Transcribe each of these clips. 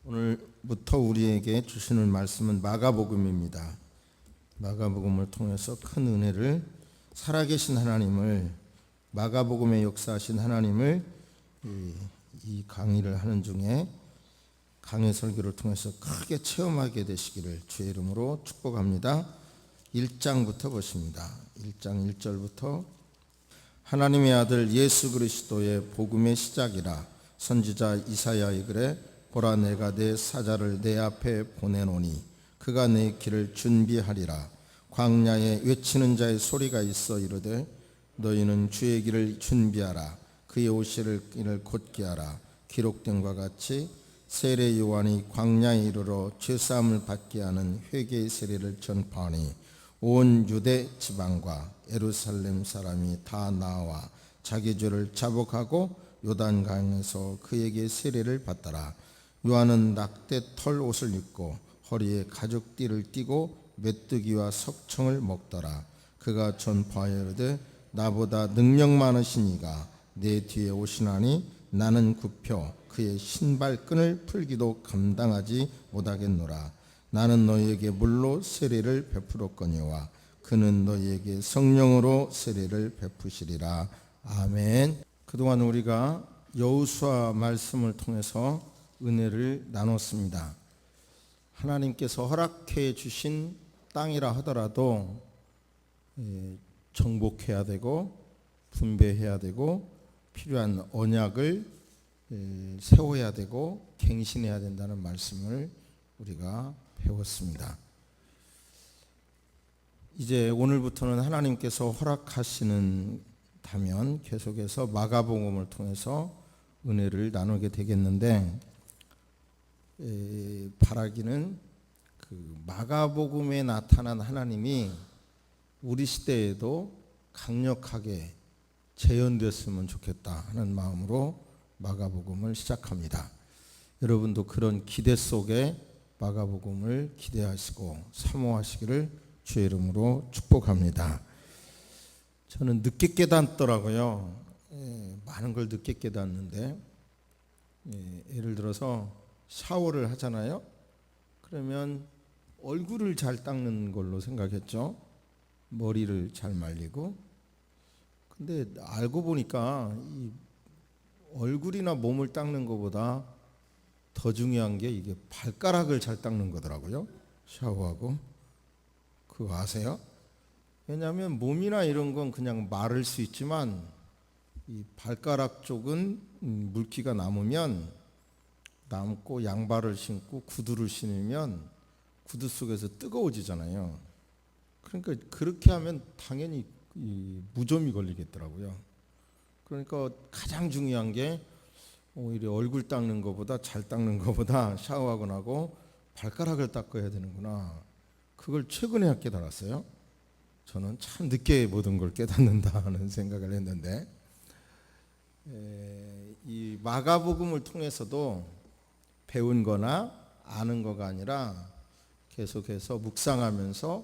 오늘부터 우리에게 주시는 말씀은 마가복음입니다. 마가복음을 통해서 큰 은혜를, 살아계신 하나님을, 마가복음에 역사하신 하나님을 이 강의를 하는 중에 강의 설교를 통해서 크게 체험하게 되시기를 주의 이름으로 축복합니다. 1장부터 보십니다. 1장 1절부터 하나님의 아들 예수 그리스도의 복음의 시작이라. 선지자 이사야 이르되 보라, 내가 내 사자를 내 앞에 보내노니 그가 내 길을 준비하리라. 광야에 외치는 자의 소리가 있어 이르되 너희는 주의 길을 준비하라. 그의 오실 길을 곧게 하라. 기록된 것 같이 세례 요한이 광야에 이르러 죄사함을 받게 하는 회개의 세례를 전파하니 온 유대 지방과 예루살렘 사람이 다 나와 자기 죄를 자복하고 요단강에서 그에게 세례를 받더라. 요한은 낙대 털 옷을 입고 허리에 가죽띠를 띠고 메뚜기와 석청을 먹더라. 그가 전파하여 이르되 나보다 능력 많으신 이가 내 뒤에 오시나니 나는 굽혀 그의 신발끈을 풀기도 감당하지 못하겠노라. 나는 너희에게 물로 세례를 베풀었거니와 그는 너희에게 성령으로 세례를 베푸시리라. 아멘. 그동안 우리가 여호수아 말씀을 통해서 은혜를 나눴습니다. 하나님께서 허락해 주신 땅이라 하더라도 정복해야 되고 분배해야 되고 필요한 언약을 세워야 되고 갱신해야 된다는 말씀을 우리가 배웠습니다. 이제 오늘부터는 하나님께서 허락하시는 다면 계속해서 마가복음을 통해서 은혜를 나누게 되겠는데, 바라기는 그 마가복음에 나타난 하나님이 우리 시대에도 강력하게 재현됐으면 좋겠다 하는 마음으로 마가복음을 시작합니다. 여러분도 그런 기대 속에 마가복음을 기대하시고 사모하시기를 주의 이름으로 축복합니다. 저는 늦게 깨닫더라고요. 많은 걸 늦게 깨닫는데, 예를 들어서 샤워를 하잖아요. 그러면 얼굴을 잘 닦는 걸로 생각했죠. 머리를 잘 말리고. 근데 알고 보니까 이 얼굴이나 몸을 닦는 것보다 더 중요한 게 이게 발가락을 잘 닦는 거더라고요. 샤워하고. 그거 아세요? 왜냐하면 몸이나 이런 건 그냥 마를 수 있지만 이 발가락 쪽은 물기가 남고 양발을 신고 구두를 신으면 구두 속에서 뜨거워지잖아요. 그러니까 그렇게 하면 당연히 이 무좀이 걸리겠더라고요. 그러니까 가장 중요한 게 오히려 얼굴 닦는 것보다, 잘 닦는 것보다 샤워하고 나고 발가락을 닦아야 되는구나. 그걸 최근에 깨달았어요. 저는 참 늦게 모든 걸 깨닫는다 하는 생각을 했는데, 이 마가복음을 통해서도 배운 거나 아는 거가 아니라 계속해서 묵상하면서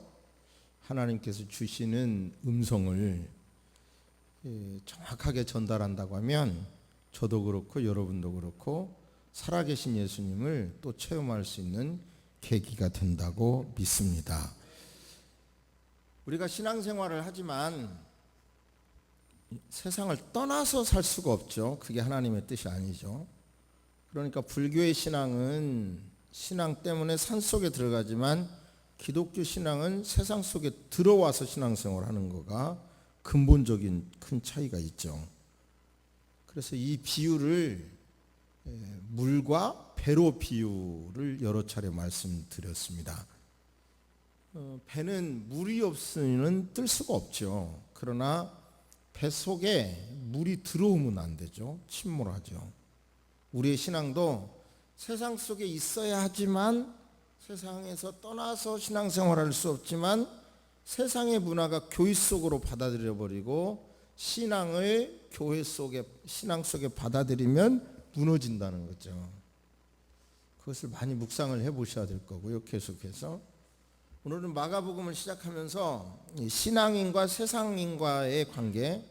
하나님께서 주시는 음성을 정확하게 전달한다고 하면 저도 그렇고 여러분도 그렇고 살아계신 예수님을 또 체험할 수 있는 계기가 된다고 믿습니다. 우리가 신앙생활을 하지만 세상을 떠나서 살 수가 없죠. 그게 하나님의 뜻이 아니죠. 그러니까 불교의 신앙은 신앙 때문에 산속에 들어가지만 기독교 신앙은 세상 속에 들어와서 신앙생활을 하는 거가 근본적인 큰 차이가 있죠. 그래서 이 비유를 물과 배로 비유를 여러 차례 말씀드렸습니다. 배는 물이 없으면 뜰 수가 없죠. 그러나 배 속에 물이 들어오면 안 되죠. 침몰하죠. 우리의 신앙도 세상 속에 있어야 하지만 세상에서 떠나서 신앙생활할 수 없지만 세상의 문화가 교회 속으로 받아들여 버리고 신앙을 교회 속에, 신앙 속에 받아들이면 무너진다는 거죠. 그것을 많이 묵상을 해보셔야 될 거고요. 계속해서 오늘은 마가복음을 시작하면서 신앙인과 세상인과의 관계,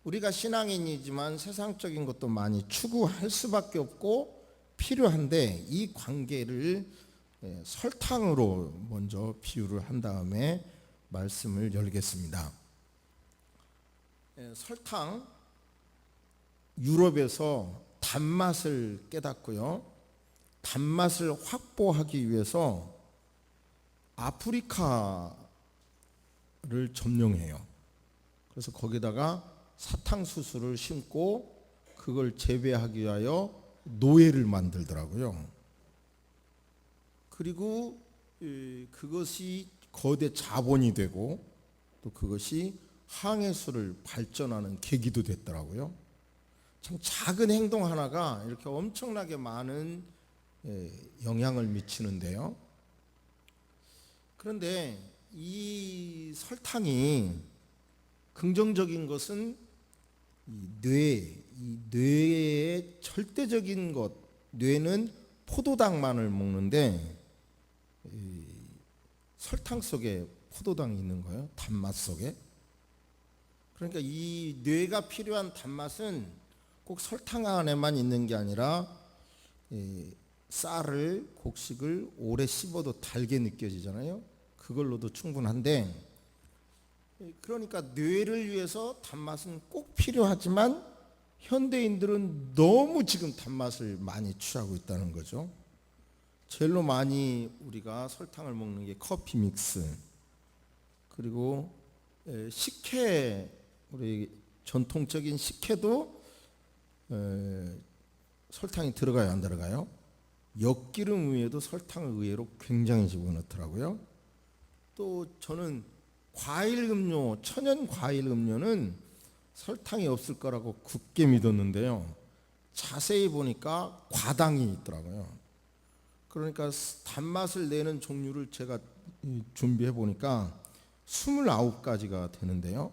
우리가 신앙인이지만 세상적인 것도 많이 추구할 수밖에 없고 필요한데 이 관계를 설탕으로 먼저 비유를 한 다음에 말씀을 열겠습니다. 설탕, 유럽에서 단맛을 깨닫고요, 단맛을 확보하기 위해서 아프리카를 점령해요. 그래서 거기다가 사탕수수를 심고 그걸 재배하기 위하여 노예를 만들더라고요. 그리고 그것이 거대 자본이 되고 또 그것이 항해술을 발전하는 계기도 됐더라고요. 참 작은 행동 하나가 이렇게 엄청나게 많은 영향을 미치는데요. 그런데 이 설탕이 긍정적인 것은 이 뇌의 절대적인 것, 뇌는 포도당만을 먹는데 설탕 속에 포도당이 있는 거예요. 단맛 속에. 그러니까 이 뇌가 필요한 단맛은 꼭 설탕 안에만 있는 게 아니라 쌀을, 곡식을 오래 씹어도 달게 느껴지잖아요. 그걸로도 충분한데, 그러니까 뇌를 위해서 단맛은 꼭 필요하지만 현대인들은 너무 지금 단맛을 많이 취하고 있다는 거죠. 제일로 많이 우리가 설탕을 먹는 게 커피 믹스, 그리고 식혜, 우리 전통적인 식혜도 설탕이 들어가요, 안 들어가요? 엿기름 위에도 설탕을 의외로 굉장히 집어넣더라고요. 또 저는 과일 음료, 천연 과일 음료는 설탕이 없을 거라고 굳게 믿었는데요, 자세히 보니까 과당이 있더라고요. 그러니까 단맛을 내는 종류를 제가 준비해 보니까 29가지가 되는데요,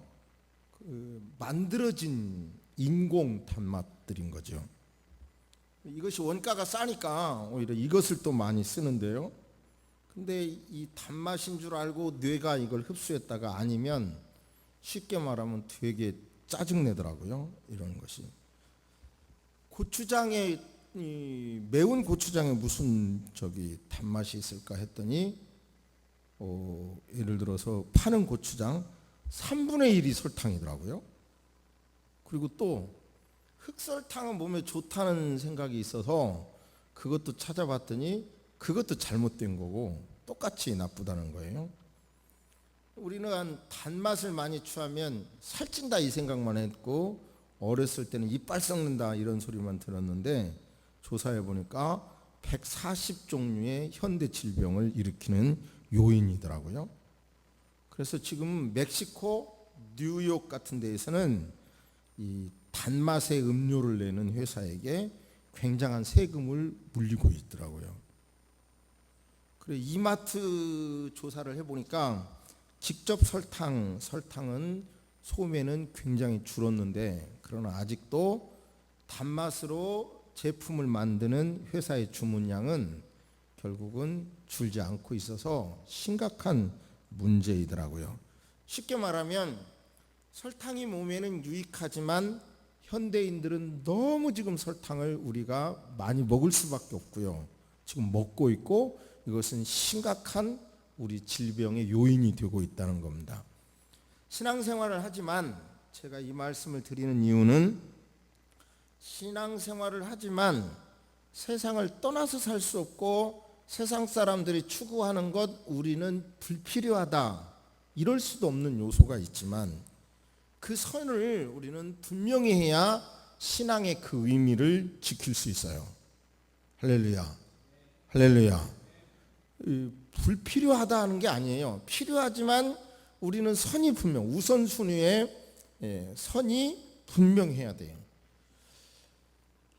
만들어진 인공 단맛들인 거죠. 이것이 원가가 싸니까 오히려 이것을 또 많이 쓰는데요, 근데 이 단맛인 줄 알고 뇌가 이걸 흡수했다가 아니면 쉽게 말하면 되게 짜증내더라고요, 이런 것이. 고추장에, 매운 고추장에 무슨 단맛이 있을까 했더니 예를 들어서 파는 고추장 3분의 1이 설탕이더라고요. 그리고 또 흑설탕은 몸에 좋다는 생각이 있어서 그것도 찾아봤더니 그것도 잘못된 거고 똑같이 나쁘다는 거예요. 우리는 단맛을 많이 취하면 살찐다 이 생각만 했고 어렸을 때는 이빨 썩는다 이런 소리만 들었는데 조사해 보니까 140종류의 현대 질병을 일으키는 요인이더라고요. 그래서 지금 멕시코, 뉴욕 같은 데에서는 이 단맛의 음료를 내는 회사에게 굉장한 세금을 물리고 있더라고요. 그래 이마트 조사를 해보니까 직접 설탕은 소매는 굉장히 줄었는데, 그러나 아직도 단맛으로 제품을 만드는 회사의 주문량은 결국은 줄지 않고 있어서 심각한 문제이더라고요. 쉽게 말하면 설탕이 몸에는 유익하지만 현대인들은 너무 지금 설탕을 우리가 많이 먹을 수밖에 없고요, 지금 먹고 있고 이것은 심각한 우리 질병의 요인이 되고 있다는 겁니다. 신앙생활을 하지만, 제가 이 말씀을 드리는 이유는 신앙생활을 하지만 세상을 떠나서 살 수 없고 세상 사람들이 추구하는 것 우리는 불필요하다 이럴 수도 없는 요소가 있지만 그 선을 우리는 분명히 해야 신앙의 그 의미를 지킬 수 있어요. 할렐루야, 할렐루야. 불필요하다 하는 게 아니에요. 필요하지만 우리는 선이 분명, 우선순위에 선이 분명해야 돼요.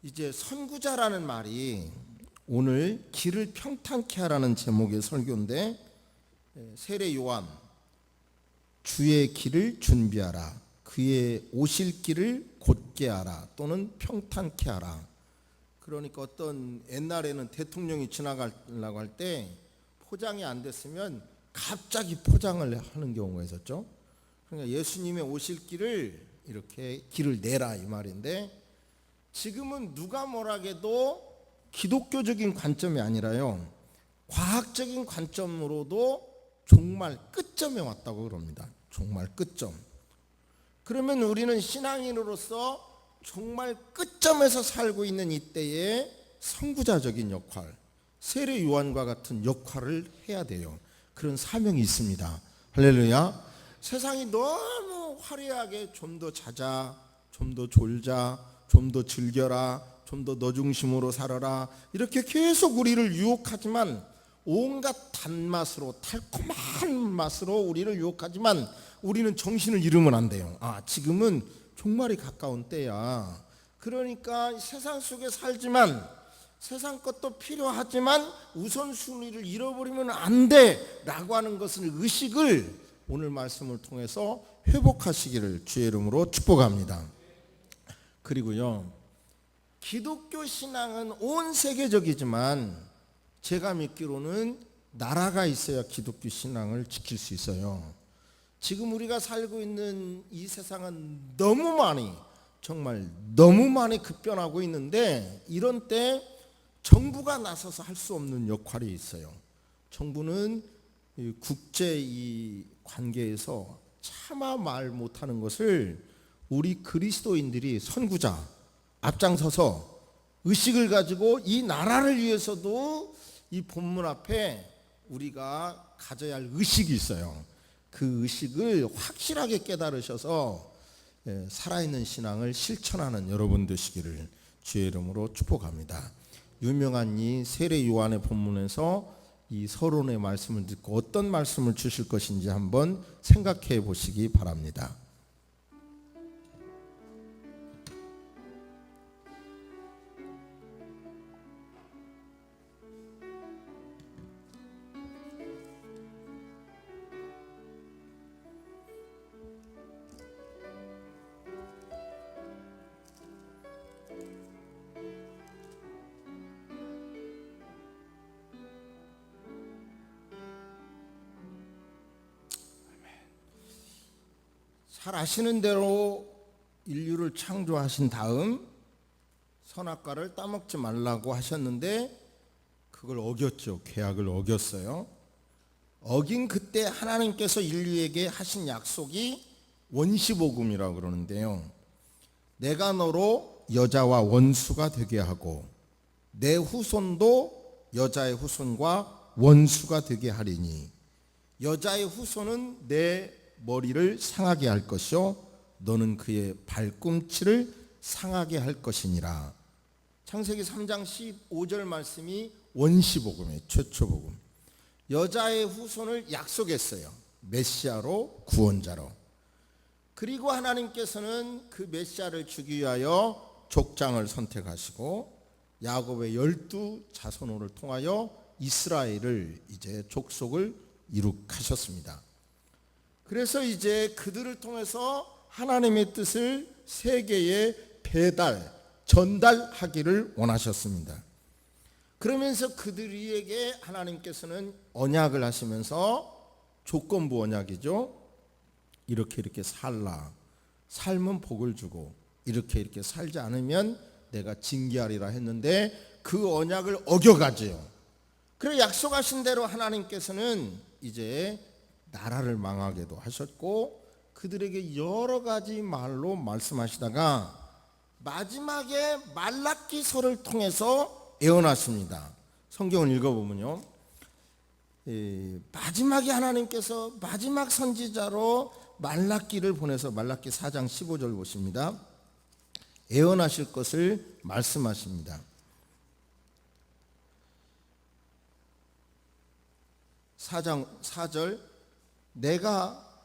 이제 선구자라는 말이 오늘 길을 평탄케 하라는 제목의 설교인데, 세례 요한, 주의 길을 준비하라, 그의 오실 길을 곧게 하라 또는 평탄케 하라. 그러니까 어떤 옛날에는 대통령이 지나가려고 할 때 포장이 안 됐으면 갑자기 포장을 하는 경우가 있었죠. 그러니까 예수님의 오실 길을 이렇게 길을 내라 이 말인데, 지금은 누가 뭐라해도 기독교적인 관점이 아니라요, 과학적인 관점으로도 정말 끝점에 왔다고 그럽니다. 정말 끝점. 그러면 우리는 신앙인으로서 정말 끝점에서 살고 있는 이때에 선구자적인 역할, 세례 요한과 같은 역할을 해야 돼요. 그런 사명이 있습니다. 할렐루야. 세상이 너무 화려하게 좀 더 자자, 좀 더 졸자, 좀 더 즐겨라, 좀 더 너 중심으로 살아라, 이렇게 계속 우리를 유혹하지만, 온갖 단맛으로, 달콤한 맛으로 우리를 유혹하지만 우리는 정신을 잃으면 안 돼요. 지금은 종말이 가까운 때야. 그러니까 세상 속에 살지만, 세상 것도 필요하지만 우선순위를 잃어버리면 안 돼 라고 하는 것은 의식을 오늘 말씀을 통해서 회복하시기를 주의 이름으로 축복합니다. 그리고요, 기독교 신앙은 온 세계적이지만 제가 믿기로는 나라가 있어야 기독교 신앙을 지킬 수 있어요. 지금 우리가 살고 있는 이 세상은 너무 많이, 정말 너무 많이 급변하고 있는데, 이런 때 정부가 나서서 할 수 없는 역할이 있어요. 정부는 국제 이 관계에서 차마 말 못하는 것을 우리 그리스도인들이 선구자 앞장서서 의식을 가지고 이 나라를 위해서도 이 본문 앞에 우리가 가져야 할 의식이 있어요. 그 의식을 확실하게 깨달으셔서 살아있는 신앙을 실천하는 여러분 되시기를 주의 이름으로 축복합니다. 유명한 이 세례 요한의 본문에서 이 서론의 말씀을 듣고 어떤 말씀을 주실 것인지 한번 생각해 보시기 바랍니다. 잘 아시는 대로 인류를 창조하신 다음 선악과를 따먹지 말라고 하셨는데 그걸 어겼죠. 계약을 어겼어요. 어긴 그때 하나님께서 인류에게 하신 약속이 원시복음이라고 그러는데요, 내가 너로 여자와 원수가 되게 하고 내 후손도 여자의 후손과 원수가 되게 하리니 여자의 후손은 내 머리를 상하게 할 것이요 너는 그의 발꿈치를 상하게 할 것이니라. 창세기 3장 15절 말씀이 원시복음의 최초복음. 여자의 후손을 약속했어요. 메시아로, 구원자로. 그리고 하나님께서는 그 메시아를 주기 위하여 족장을 선택하시고 야곱의 12자손을 통하여 이스라엘을 이제 족속을 이룩하셨습니다. 그래서 이제 그들을 통해서 하나님의 뜻을 세계에 전달하기를 원하셨습니다. 그러면서 그들에게 하나님께서는 언약을 하시면서, 조건부 언약이죠. 이렇게 살라. 삶은 복을 주고 이렇게 살지 않으면 내가 징계하리라 했는데 그 언약을 어겨가지요. 그래 약속하신 대로 하나님께서는 이제 나라를 망하게도 하셨고 그들에게 여러 가지 말로 말씀하시다가 마지막에 말라기서를 통해서 예언하십니다. 성경을 읽어보면요, 마지막에 하나님께서 마지막 선지자로 말라기를 보내서 말라기 4장 15절 보십니다. 예언하실 것을 말씀하십니다. 4장 4절,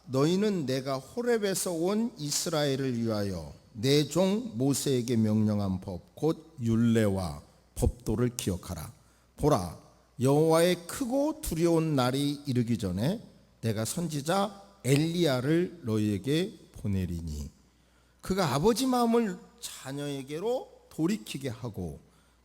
너희는 내가 호렙에서 온 이스라엘을 위하여 내 종 모세에게 명령한 법 곧 율례와 법도를 기억하라. 보라, 여호와의 크고 두려운 날이 이르기 전에 내가 선지자 엘리야를 너희에게 보내리니 그가 아버지 마음을 자녀에게로 돌이키게 하고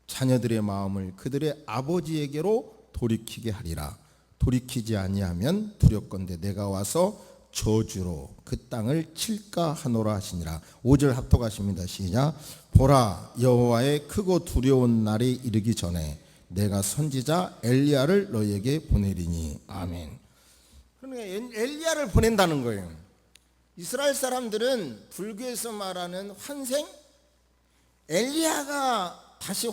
자녀들의 마음을 그들의 아버지에게로 돌이키게 하리라. 돌이키지 아니하면 두렵건대 내가 와서 저주로 그 땅을 칠까 하노라 하시니라. 5절 합독하십니다. 시작. 보라, 여호와의 크고 두려운 날이 이르기 전에 내가 선지자 엘리야를 너희에게 보내리니. 아멘. 그러니까 엘리야를 보낸다는 거예요. 이스라엘 사람들은 불교에서 말하는 환생, 엘리야가 다시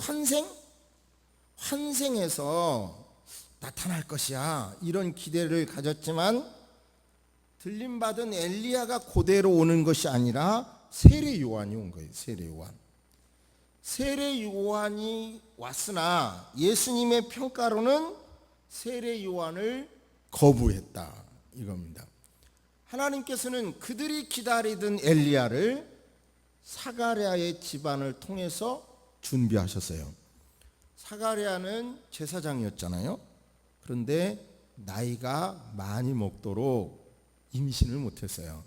환생해서 나타날 것이야, 이런 기대를 가졌지만 들림받은 엘리야가 그대로 오는 것이 아니라 세례 요한이 온 거예요. 세례 요한이 왔으나 예수님의 평가로는 세례 요한을 거부했다, 이겁니다. 하나님께서는 그들이 기다리던 엘리야를 사가랴의 집안을 통해서 준비하셨어요. 사가랴는 제사장이었잖아요. 그런데 나이가 많이 먹도록 임신을 못했어요.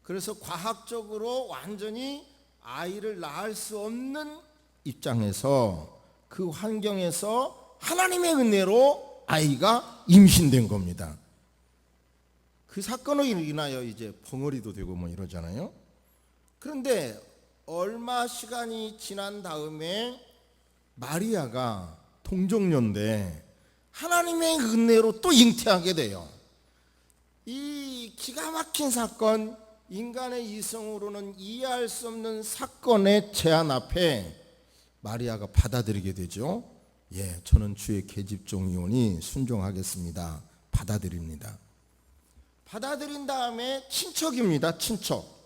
그래서 과학적으로 완전히 아이를 낳을 수 없는 입장에서, 그 환경에서 하나님의 은혜로 아이가 임신된 겁니다. 그 사건으로 인하여 이제 벙어리도 되고 뭐 이러잖아요. 그런데 얼마 시간이 지난 다음에 마리아가 동정녀인데 하나님의 은혜로 또 잉태하게 돼요. 이 기가 막힌 사건, 인간의 이성으로는 이해할 수 없는 사건의 제안 앞에 마리아가 받아들이게 되죠. 예, 저는 주의 계집종이오니 순종하겠습니다. 받아들입니다. 받아들인 다음에 친척입니다. 친척.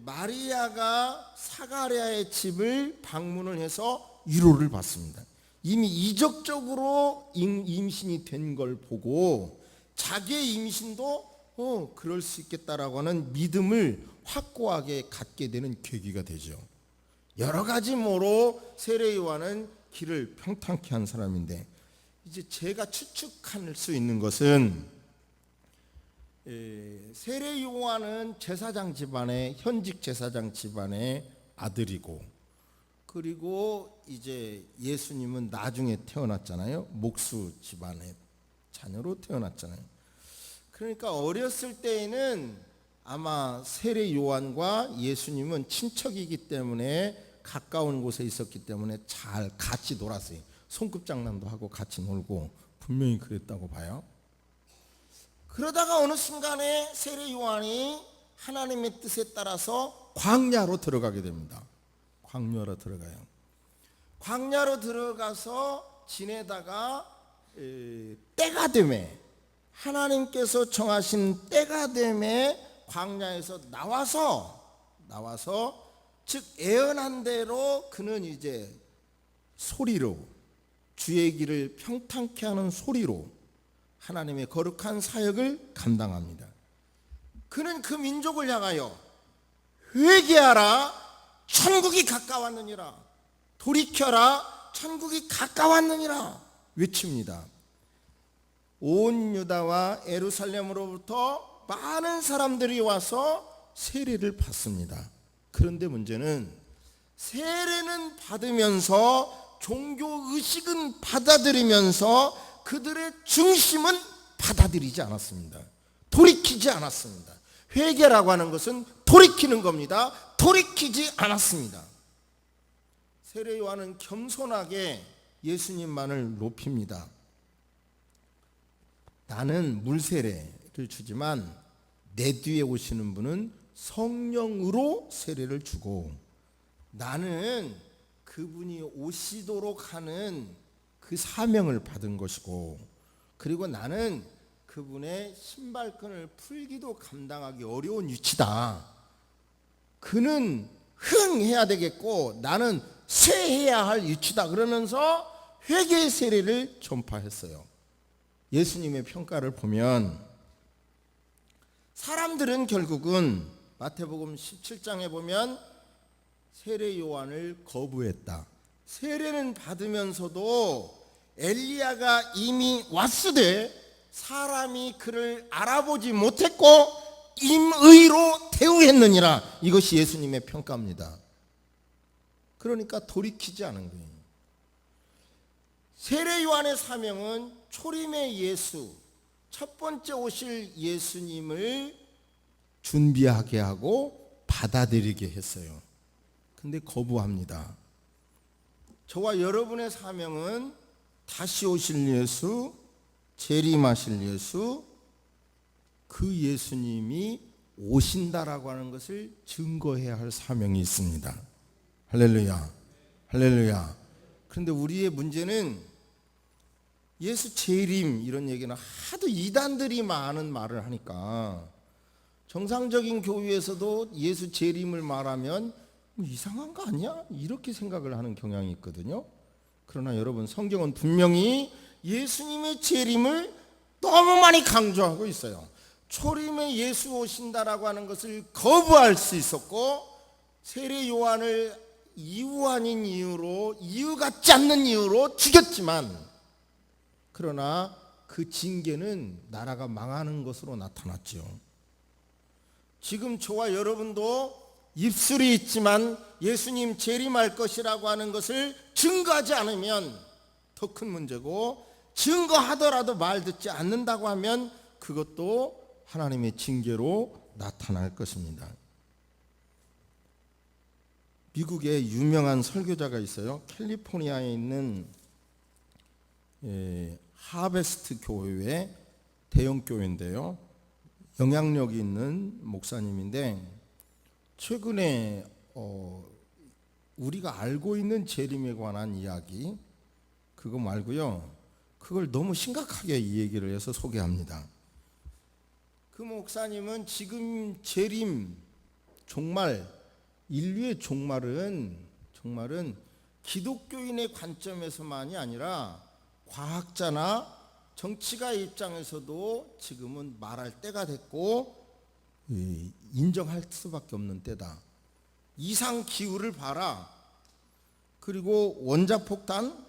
마리아가 사가랴의 집을 방문을 해서 위로를 받습니다. 이미 이적적으로 임신이 된 걸 보고 자기의 임신도 그럴 수 있겠다라고 하는 믿음을 확고하게 갖게 되는 계기가 되죠. 여러 가지 모로 세례 요한은 길을 평탄케 한 사람인데, 이제 제가 추측할 수 있는 것은 세례 요한은 제사장 집안의, 현직 제사장 집안의 아들이고, 그리고 이제 예수님은 나중에 태어났잖아요. 목수 집안의 자녀로 태어났잖아요. 그러니까 어렸을 때에는 아마 세례 요한과 예수님은 친척이기 때문에 가까운 곳에 있었기 때문에 잘 같이 놀았어요. 손끝장난도 하고 같이 놀고 분명히 그랬다고 봐요. 그러다가 어느 순간에 세례 요한이 하나님의 뜻에 따라서 광야로 들어가게 됩니다. 광야로 들어가요. 광야로 들어가서 지내다가 때가 되매, 하나님께서 정하신 때가 되매 광야에서 나와서 즉 애언한 대로 그는 이제 소리로, 주의 길을 평탄케 하는 소리로 하나님의 거룩한 사역을 감당합니다. 그는 그 민족을 향하여 회개하라, 천국이 가까웠느니라, 돌이켜라, 천국이 가까웠느니라 외칩니다. 온 유다와 예루살렘으로부터 많은 사람들이 와서 세례를 받습니다. 그런데 문제는 세례는 받으면서 종교의식은 받아들이면서 그들의 중심은 받아들이지 않았습니다. 돌이키지 않았습니다. 회개라고 하는 것은 돌이키는 겁니다. 돌이키지 않았습니다. 세례 요한은 겸손하게 예수님만을 높입니다. 나는 물세례를 주지만 내 뒤에 오시는 분은 성령으로 세례를 주고, 나는 그분이 오시도록 하는 그 사명을 받은 것이고, 그리고 나는 그분의 신발끈을 풀기도 감당하기 어려운 위치다. 그는 흥해야 되겠고 나는 쇠해야 할 위치다. 그러면서 회개의 세례를 전파했어요. 예수님의 평가를 보면 사람들은 결국은 마태복음 17장에 보면 세례 요한을 거부했다. 세례는 받으면서도 엘리야가 이미 왔으되 사람이 그를 알아보지 못했고 임의로 대우했느니라. 이것이 예수님의 평가입니다. 그러니까 돌이키지 않은 거예요. 세례 요한의 사명은 초림의 예수, 첫 번째 오실 예수님을 준비하게 하고 받아들이게 했어요. 근데 거부합니다. 저와 여러분의 사명은 다시 오실 예수, 재림하실 예수, 그 예수님이 오신다라고 하는 것을 증거해야 할 사명이 있습니다. 할렐루야, 할렐루야. 그런데 우리의 문제는 예수 재림 이런 얘기는 하도 이단들이 많은 말을 하니까 정상적인 교회에서도 예수 재림을 말하면 뭐 이상한 거 아니야? 이렇게 생각을 하는 경향이 있거든요. 그러나 여러분, 성경은 분명히 예수님의 재림을 너무 많이 강조하고 있어요. 초림에 예수 오신다라고 하는 것을 거부할 수 있었고, 세례 요한을 이유 아닌 이유로, 이유 같지 않는 이유로 죽였지만, 그러나 그 징계는 나라가 망하는 것으로 나타났죠. 지금 저와 여러분도 입술이 있지만 예수님 재림할 것이라고 하는 것을 증거하지 않으면 더 큰 문제고, 증거하더라도 말 듣지 않는다고 하면 그것도 하나님의 징계로 나타날 것입니다. 미국에 유명한 설교자가 있어요. 캘리포니아에 있는 하베스트 교회의 대형 교회인데요, 영향력이 있는 목사님인데, 최근에 우리가 알고 있는 재림에 관한 이야기, 그거 말고요, 그걸 너무 심각하게 이 얘기를 해서 소개합니다. 그 목사님은 지금 재림, 종말, 인류의 종말은 기독교인의 관점에서만이 아니라 과학자나 정치가 입장에서도 지금은 말할 때가 됐고 인정할 수밖에 없는 때다. 이상 기후를 봐라. 그리고 원자폭탄,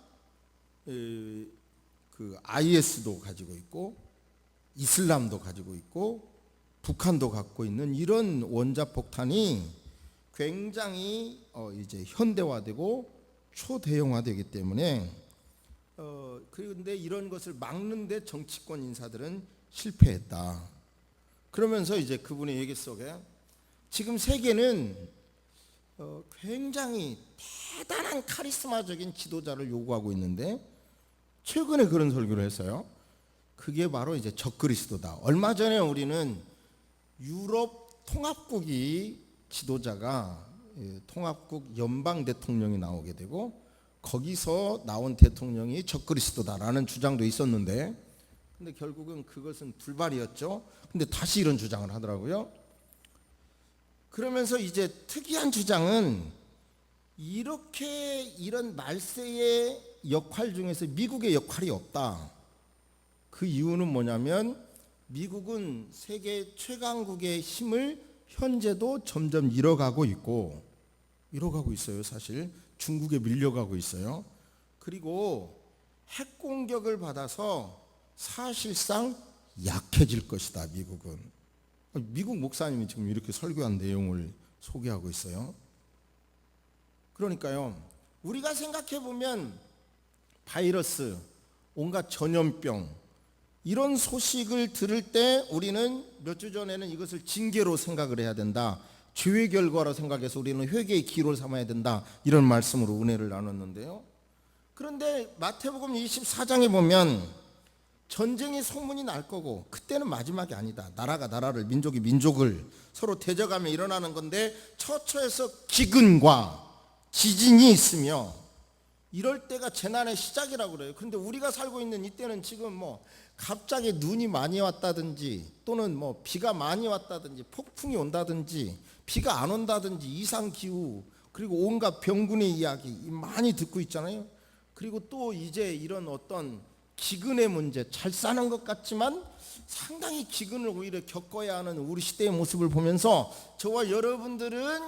그 IS도 가지고 있고 이슬람도 가지고 있고 북한도 갖고 있는 이런 원자폭탄이 굉장히 이제 현대화되고 초대형화되기 때문에 그런데 이런 것을 막는데 정치권 인사들은 실패했다. 그러면서 이제 그분의 얘기 속에 지금 세계는 굉장히 대단한 카리스마적인 지도자를 요구하고 있는데, 최근에 그런 설교를 했어요. 그게 바로 이제 적그리스도다. 얼마 전에 우리는 유럽 통합국이 지도자가 통합국 연방 대통령이 나오게 되고, 거기서 나온 대통령이 적그리스도다라는 주장도 있었는데, 근데 결국은 그것은 불발이었죠. 근데 다시 이런 주장을 하더라고요. 그러면서 이제 특이한 주장은, 이런 말세의 역할 중에서 미국의 역할이 없다. 그 이유는 뭐냐면, 미국은 세계 최강국의 힘을 현재도 점점 잃어가고 있어요. 사실 중국에 밀려가고 있어요. 그리고 핵 공격을 받아서 사실상 약해질 것이다, 미국은. 미국 목사님이 지금 이렇게 설교한 내용을 소개하고 있어요. 그러니까요, 우리가 생각해 보면 바이러스, 온갖 전염병, 이런 소식을 들을 때 우리는 몇 주 전에는 이것을 징계로 생각을 해야 된다, 죄의 결과로 생각해서 우리는 회개의 기로를 삼아야 된다, 이런 말씀으로 은혜를 나눴는데요. 그런데 마태복음 24장에 보면 전쟁의 소문이 날 거고, 그때는 마지막이 아니다. 나라가 나라를, 민족이 민족을 서로 대적하며 일어나는 건데, 처처에서 기근과 지진이 있으며 이럴 때가 재난의 시작이라고 그래요. 그런데 우리가 살고 있는 이때는 지금 뭐 갑자기 눈이 많이 왔다든지, 또는 뭐 비가 많이 왔다든지, 폭풍이 온다든지, 비가 안 온다든지, 이상기후, 그리고 온갖 병군의 이야기 많이 듣고 있잖아요. 그리고 또 이제 이런 어떤 기근의 문제, 잘 사는 것 같지만 상당히 기근을 오히려 겪어야 하는 우리 시대의 모습을 보면서, 저와 여러분들은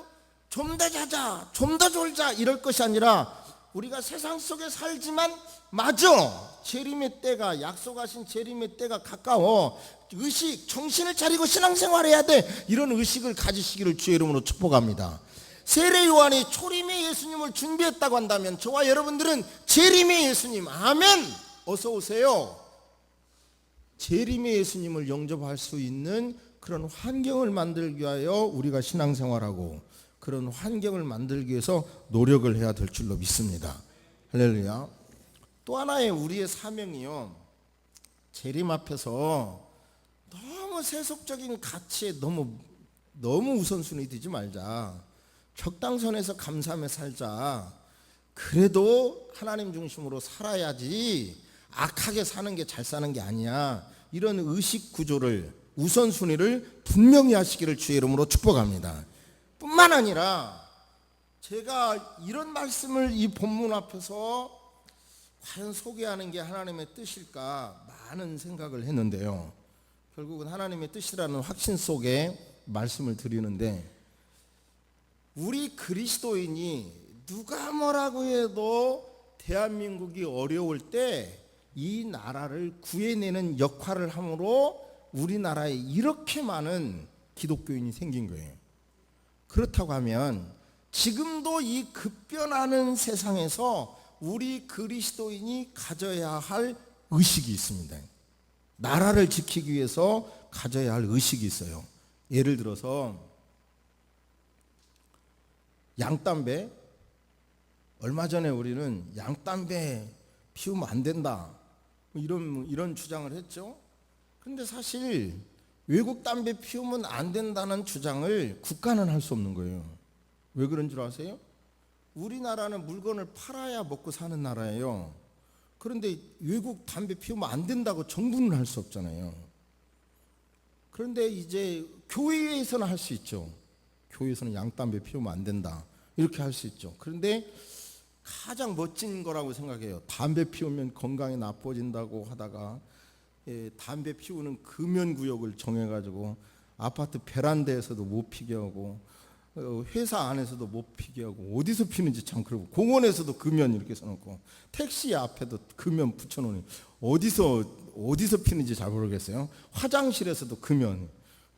좀 더 자자, 좀 더 졸자 이럴 것이 아니라, 우리가 세상 속에 살지만 맞아, 재림의 때가, 약속하신 재림의 때가 가까워, 의식, 정신을 차리고 신앙생활해야 돼, 이런 의식을 가지시기를 주의 이름으로 축복합니다. 세례 요한이 초림의 예수님을 준비했다고 한다면, 저와 여러분들은 재림의 예수님, 아멘, 어서 오세요. 재림의 예수님을 영접할 수 있는 그런 환경을 만들기 위하여 우리가 신앙생활하고 그런 환경을 만들기 위해서 노력을 해야 될 줄로 믿습니다. 할렐루야. 또 하나의 우리의 사명이요, 재림 앞에서 너무 세속적인 가치에 너무 우선순위 두지 말자. 적당선에서 감사하며 살자. 그래도 하나님 중심으로 살아야지 악하게 사는 게 잘 사는 게 아니야. 이런 의식 구조를, 우선순위를 분명히 하시기를 주의 이름으로 축복합니다. 뿐만 아니라 제가 이런 말씀을 이 본문 앞에서 과연 소개하는 게 하나님의 뜻일까 많은 생각을 했는데요, 결국은 하나님의 뜻이라는 확신 속에 말씀을 드리는데, 우리 그리스도인이 누가 뭐라고 해도 대한민국이 어려울 때 이 나라를 구해내는 역할을 함으로 우리나라에 이렇게 많은 기독교인이 생긴 거예요. 그렇다고 하면 지금도 이 급변하는 세상에서 우리 그리스도인이 가져야 할 의식이 있습니다. 나라를 지키기 위해서 가져야 할 의식이 있어요. 예를 들어서 양담배, 얼마 전에 우리는 양담배 피우면 안 된다 이런 주장을 했죠. 그런데 사실 외국 담배 피우면 안 된다는 주장을 국가는 할 수 없는 거예요. 왜 그런 줄 아세요? 우리나라는 물건을 팔아야 먹고 사는 나라예요. 그런데 외국 담배 피우면 안 된다고 정부는 할 수 없잖아요. 그런데 이제 교회에서는 할 수 있죠. 교회에서는 양담배 피우면 안 된다 이렇게 할 수 있죠. 그런데 가장 멋진 거라고 생각해요. 담배 피우면 건강이 나빠진다고 하다가 담배 피우는 금연구역을 정해가지고 아파트 베란다에서도 못 피게 하고 회사 안에서도 못 피게 하고, 어디서 피는지 참, 그러고 공원에서도 금연 이렇게 써놓고 택시 앞에도 금연 붙여놓으니 어디서 피는지 잘 모르겠어요. 화장실에서도 금연.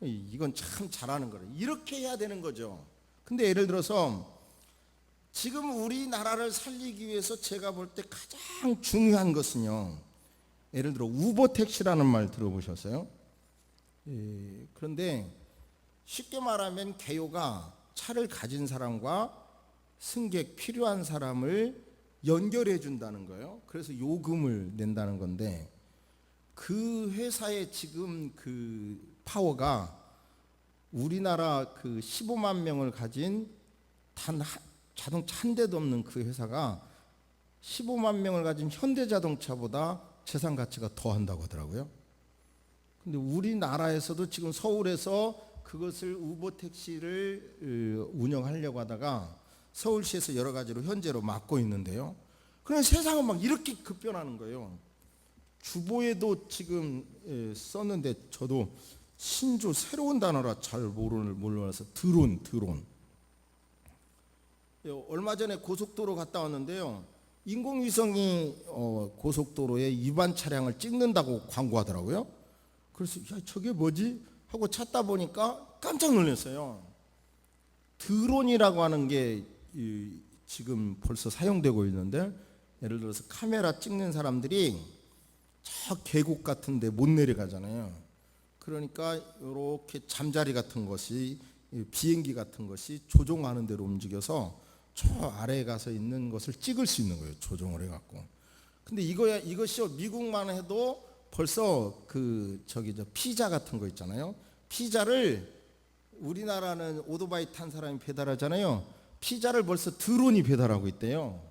이건 참 잘하는 거예요. 이렇게 해야 되는 거죠. 근데 예를 들어서 지금 우리나라를 살리기 위해서 제가 볼 때 가장 중요한 것은요, 예를 들어 우버 택시라는 말 들어보셨어요? 그런데 쉽게 말하면 개요가 차를 가진 사람과 승객 필요한 사람을 연결해 준다는 거예요. 그래서 요금을 낸다는 건데, 그 회사의 지금 그 파워가 우리나라 그 15만 명을 가진 자동차 한 대도 없는 그 회사가 15만 명을 가진 현대자동차보다 재산 가치가 더 한다고 하더라고요. 근데 우리나라에서도 지금 서울에서 그것을 우버 택시를 운영하려고 하다가 서울시에서 여러 가지로 현재로 막고 있는데요. 그런데 세상은 막 이렇게 급변하는 거예요. 주보에도 지금 썼는데 저도 신조 새로운 단어라 잘 몰라서 드론. 얼마 전에 고속도로 갔다 왔는데요, 인공위성이 고속도로에 위반 차량을 찍는다고 광고하더라고요. 그래서 야, 저게 뭐지? 하고 찾다 보니까 깜짝 놀랐어요. 드론이라고 하는 게 지금 벌써 사용되고 있는데, 예를 들어서 카메라 찍는 사람들이 저 계곡 같은 데 못 내려가잖아요. 그러니까 이렇게 잠자리 같은 것이, 비행기 같은 것이 조종하는 대로 움직여서 저 아래에 가서 있는 것을 찍을 수 있는 거예요. 조종을 해갖고. 근데 이것이 미국만 해도 벌써 저 피자 같은 거 있잖아요. 피자를 우리나라는 오토바이 탄 사람이 배달하잖아요. 피자를 벌써 드론이 배달하고 있대요.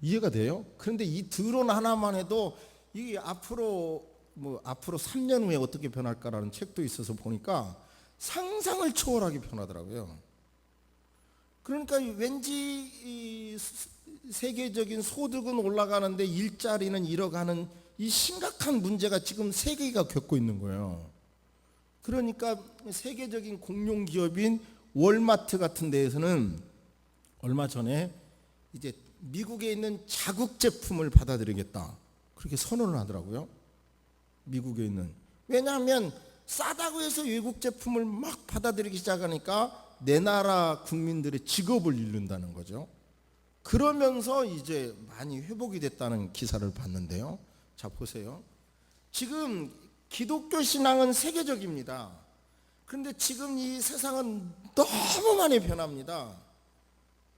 이해가 돼요? 그런데 이 드론 하나만 해도 이게 앞으로 3년 후에 어떻게 변할까라는 책도 있어서 보니까 상상을 초월하게 변하더라고요. 그러니까 왠지 이 세계적인 소득은 올라가는데 일자리는 잃어가는 이 심각한 문제가 지금 세계가 겪고 있는 거예요. 그러니까 세계적인 공룡 기업인 월마트 같은 데에서는 얼마 전에 이제 미국에 있는 자국 제품을 받아들이겠다 그렇게 선언을 하더라고요. 미국에 있는. 왜냐하면 싸다고 해서 외국 제품을 막 받아들이기 시작하니까 내 나라 국민들의 직업을 잃는다는 거죠. 그러면서 이제 많이 회복이 됐다는 기사를 봤는데요. 자, 보세요. 지금 기독교 신앙은 세계적입니다. 그런데 지금 이 세상은 너무 많이 변합니다.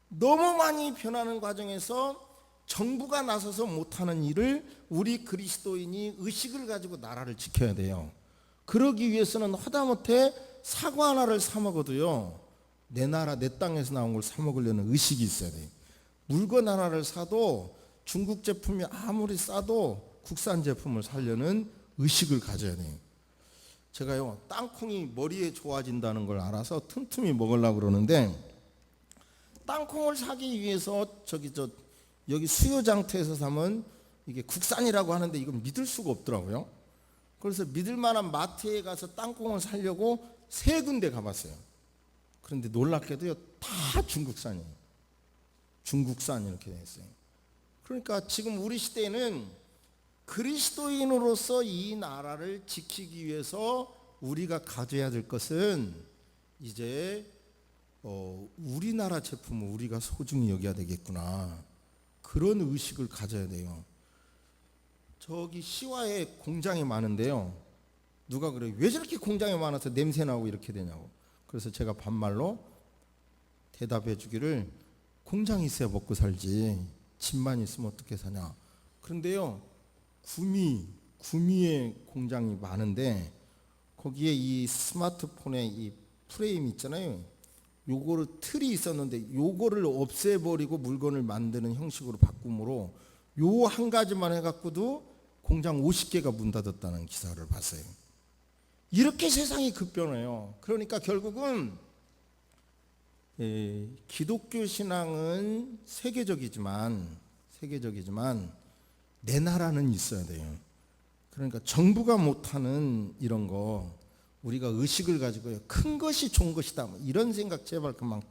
너무 많이 변하는 과정에서 정부가 나서서 못하는 일을 우리 그리스도인이 의식을 가지고 나라를 지켜야 돼요. 그러기 위해서는 하다못해 사과 하나를 사 먹어도요, 내 나라 내 땅에서 나온 걸 사 먹으려는 의식이 있어야 돼요. 물건 하나를 사도 중국 제품이 아무리 싸도 국산 제품을 사려는 의식을 가져야 돼요. 제가요, 땅콩이 머리에 좋아진다는 걸 알아서 틈틈이 먹으려고 그러는데, 땅콩을 사기 위해서 여기 수요장터에서 사면 이게 국산이라고 하는데 이건 믿을 수가 없더라고요. 그래서 믿을 만한 마트에 가서 땅콩을 사려고 3군데 가봤어요. 그런데 놀랍게도요, 다 중국산이에요. 중국산 이렇게 돼 있어요. 그러니까 지금 우리 시대에는 그리스도인으로서 이 나라를 지키기 위해서 우리가 가져야 될 것은 이제 우리나라 제품을 우리가 소중히 여겨야 되겠구나, 그런 의식을 가져야 돼요. 저기 시와에 공장이 많은데요, 누가 그래요, 왜 저렇게 공장이 많아서 냄새나고 이렇게 되냐고. 그래서 제가 반말로 대답해 주기를, 공장이 있어야 먹고 살지 집만 있으면 어떻게 사냐. 그런데요, 구미에 공장이 많은데 거기에 이 스마트폰의 이 프레임 있잖아요, 요거를 틀이 있었는데 요거를 없애버리고 물건을 만드는 형식으로 바꿈으로 요 한 가지만 해갖고도 공장 50개가 문 닫았다는 기사를 봤어요. 이렇게 세상이 급변해요. 그러니까 결국은 기독교 신앙은 세계적이지만 내 나라는 있어야 돼요. 그러니까 정부가 못하는 이런 거 우리가 의식을 가지고요, 큰 것이 좋은 것이다, 이런 생각 제발 그만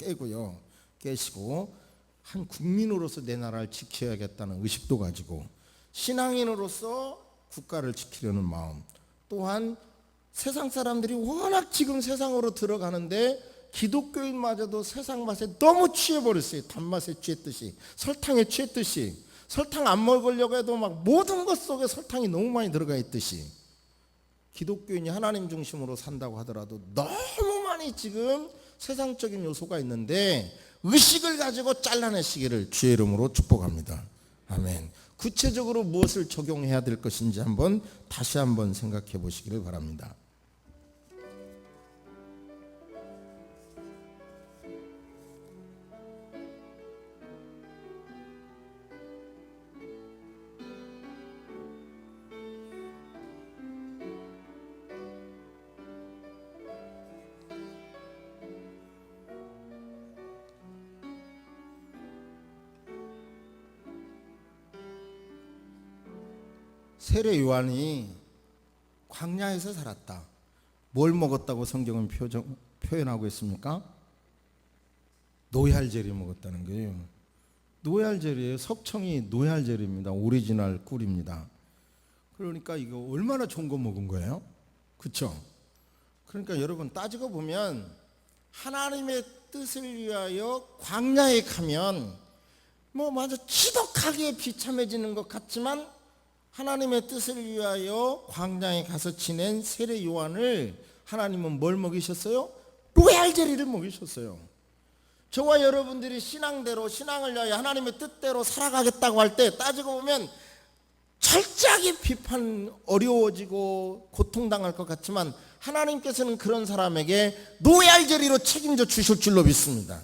깨시고 한 국민으로서 내 나라를 지켜야겠다는 의식도 가지고, 신앙인으로서 국가를 지키려는 마음, 또한 세상 사람들이 워낙 지금 세상으로 들어가는데 기독교인마저도 세상 맛에 너무 취해버렸어요. 단맛에 취했듯이, 설탕에 취했듯이, 설탕 안 먹으려고 해도 막 모든 것 속에 설탕이 너무 많이 들어가 있듯이, 기독교인이 하나님 중심으로 산다고 하더라도 너무 많이 지금 세상적인 요소가 있는데 의식을 가지고 잘라내시기를 주의 이름으로 축복합니다. 아멘. 구체적으로 무엇을 적용해야 될 것인지 다시 한번 생각해 보시기를 바랍니다. 세례 요한이 광야에서 살았다. 뭘 먹었다고 성경은 표현하고 있습니까? 노얄제리 먹었다는 거예요. 노얄제리예요. 석청이 노얄제리입니다. 오리지널 꿀입니다. 그러니까 이거 얼마나 좋은 거 먹은 거예요? 그렇죠? 그러니까 여러분 따지고 보면 하나님의 뜻을 위하여 광야에 가면 맞아 지독하게 비참해지는 것 같지만, 하나님의 뜻을 위하여 광야에 가서 지낸 세례 요한을 하나님은 뭘 먹이셨어요? 로얄젤리를 먹이셨어요. 저와 여러분들이 신앙대로, 신앙을 위하여 하나님의 뜻대로 살아가겠다고 할 때 따지고 보면 철저하게 비판, 어려워지고 고통당할 것 같지만 하나님께서는 그런 사람에게 로얄젤리로 책임져 주실 줄로 믿습니다.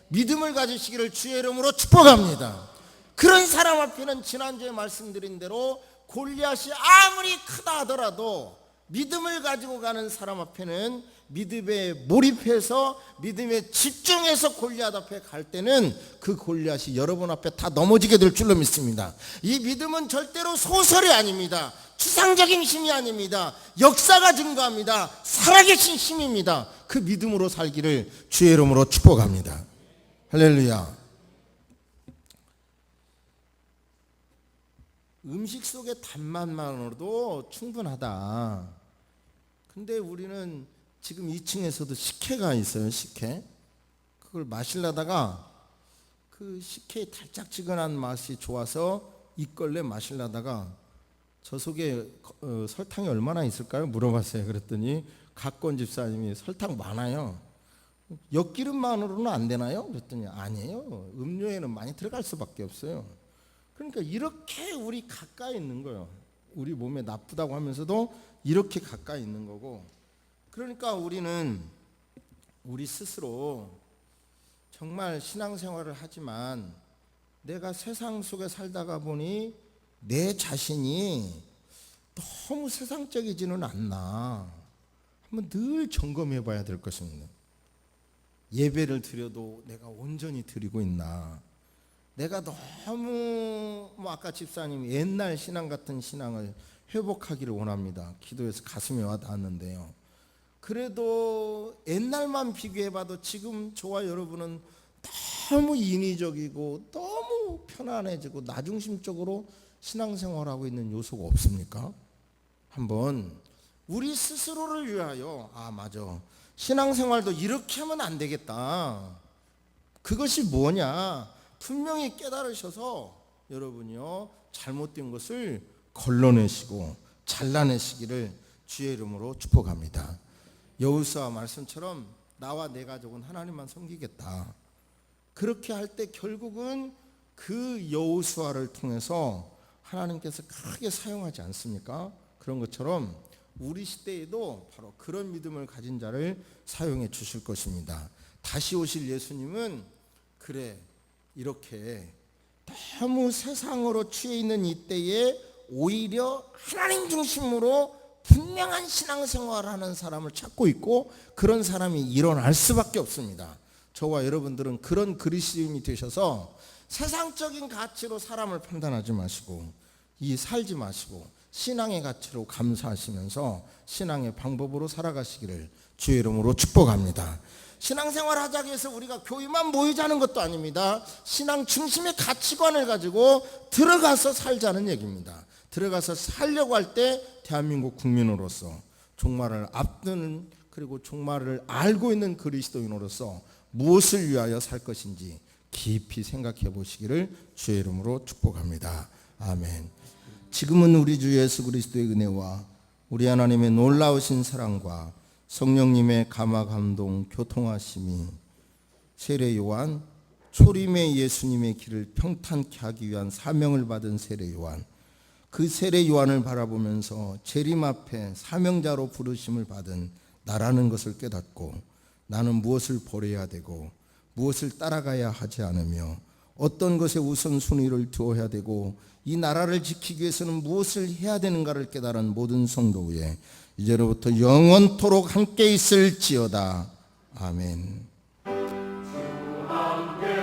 믿음을 가지시기를 주의 이름으로 축복합니다. 그런 사람 앞에는 지난주에 말씀드린 대로 골리앗이 아무리 크다 하더라도 믿음을 가지고 가는 사람 앞에는 믿음에 몰입해서 믿음에 집중해서 골리앗 앞에 갈 때는 그 골리앗이 여러분 앞에 다 넘어지게 될 줄로 믿습니다. 이 믿음은 절대로 소설이 아닙니다. 추상적인 힘이 아닙니다. 역사가 증거합니다. 살아계신 힘입니다. 그 믿음으로 살기를 주의 이름으로 축복합니다. 할렐루야. 음식 속의 단맛만으로도 충분하다. 근데 우리는 지금 2층에서도 식혜가 있어요. 식혜. 그걸 마시려다가 그 식혜의 달짝지근한 맛이 좋아서 이걸레 마시려다가 저 속에 설탕이 얼마나 있을까요? 물어봤어요. 그랬더니 각권 집사님이 설탕 많아요. 엿기름만으로는 안 되나요? 그랬더니 아니에요. 음료에는 많이 들어갈 수밖에 없어요. 그러니까 이렇게 우리 가까이 있는 거예요. 우리 몸에 나쁘다고 하면서도 이렇게 가까이 있는 거고, 그러니까 우리는 우리 스스로 정말 신앙생활을 하지만 내가 세상 속에 살다가 보니 내 자신이 너무 세상적이지는 않나 한번 늘 점검해 봐야 될 것입니다. 예배를 드려도 내가 온전히 드리고 있나, 내가 너무 아까 집사님이 옛날 신앙 같은 신앙을 회복하기를 원합니다. 기도해서 가슴에 와 닿았는데요. 그래도 옛날만 비교해봐도 지금 저와 여러분은 너무 인위적이고 너무 편안해지고 나중심적으로 신앙생활하고 있는 요소가 없습니까? 한번 우리 스스로를 위하여 맞아, 신앙생활도 이렇게 하면 안 되겠다. 그것이 뭐냐 분명히 깨달으셔서 여러분이요 잘못된 것을 걸러내시고 잘라내시기를 주의 이름으로 축복합니다. 여호수아 말씀처럼 나와 내 가족은 하나님만 섬기겠다. 그렇게 할 때 결국은 그 여호수아를 통해서 하나님께서 크게 사용하지 않습니까? 그런 것처럼 우리 시대에도 바로 그런 믿음을 가진 자를 사용해 주실 것입니다. 다시 오실 예수님은 그래 이렇게 너무 세상으로 취해 있는 이때에 오히려 하나님 중심으로 분명한 신앙생활을 하는 사람을 찾고 있고, 그런 사람이 일어날 수밖에 없습니다. 저와 여러분들은 그런 그리스도인이 되셔서 세상적인 가치로 사람을 판단하지 마시고 살지 마시고 신앙의 가치로 감사하시면서 신앙의 방법으로 살아가시기를 주의 이름으로 축복합니다. 신앙생활 하자고 해서 우리가 교회만 모이자는 것도 아닙니다. 신앙 중심의 가치관을 가지고 들어가서 살자는 얘기입니다. 들어가서 살려고 할 때 대한민국 국민으로서 종말을 앞두는, 그리고 종말을 알고 있는 그리스도인으로서 무엇을 위하여 살 것인지 깊이 생각해 보시기를 주의 이름으로 축복합니다. 아멘. 지금은 우리 주 예수 그리스도의 은혜와 우리 하나님의 놀라우신 사랑과 성령님의 감화 감동 교통하심이, 세례 요한 초림의 예수님의 길을 평탄케 하기 위한 사명을 받은 세례 요한, 그 세례 요한을 바라보면서 재림 앞에 사명자로 부르심을 받은 나라는 것을 깨닫고 나는 무엇을 버려야 되고 무엇을 따라가야 하지 않으며 어떤 것에 우선순위를 두어야 되고 이 나라를 지키기 위해서는 무엇을 해야 되는가를 깨달은 모든 성도 위에 이제로부터 영원토록 함께 있을지어다. 아멘. 함께